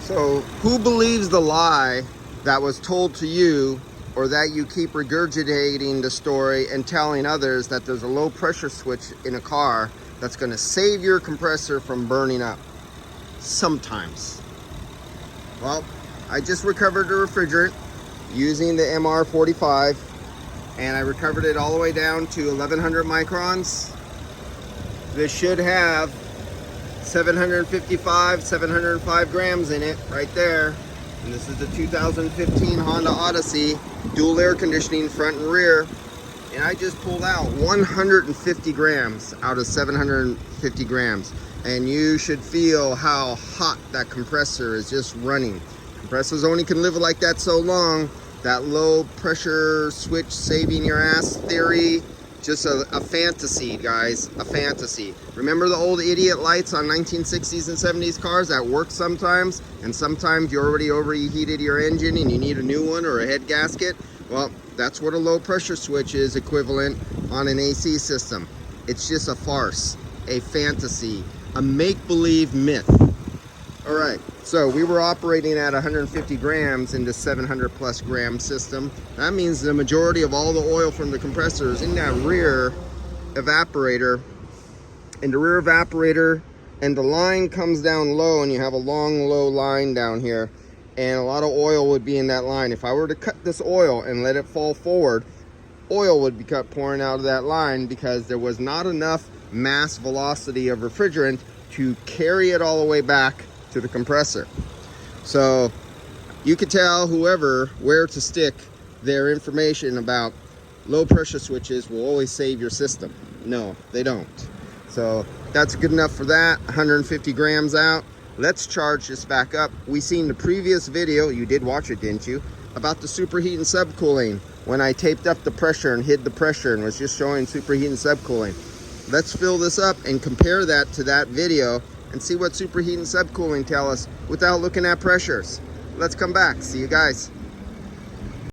So who believes the lie that was told to you, or that you keep regurgitating the story and telling others that there's a low pressure switch in a car that's going to save your compressor from burning up? Sometimes. Well, I just recovered the refrigerant using the MR45, and I recovered it all the way down to 1100 microns. This should have 705 grams in it right there. And this is the 2015 Honda Odyssey, dual air conditioning front and rear. And I just pulled out 150 grams out of 750 grams. And you should feel how hot that compressor is just running. Compressors only can live like that so long. That low pressure switch saving your ass theory, just a fantasy, guys, a fantasy. Remember the old idiot lights on 1960s and 70s cars that work sometimes, and sometimes you already overheated your engine and you need a new one or a head gasket? Well, that's what a low pressure switch is equivalent on an AC system. It's just a farce, a fantasy, a make-believe myth. All right, so we were operating at 150 grams in the 700 plus gram system. That means the majority of all the oil from the compressor is in that rear evaporator. And the rear evaporator, and the line comes down low, and you have a long, low line down here. And a lot of oil would be in that line. If I were to cut this oil and let it fall forward, oil would be pouring out of that line because there was not enough mass velocity of refrigerant to carry it all the way back to the compressor. So you could tell whoever where to stick their information about low pressure switches will always save your system. No, they don't. So that's good enough for that. 150 grams out. Let's charge this back up. We seen the previous video, you did watch it, didn't you, about the superheat and subcooling, when I taped up the pressure and hid the pressure and was just showing superheat and subcooling. Let's fill this up and compare that to that video and see what superheat and subcooling tell us without looking at pressures. Let's come back. See you guys.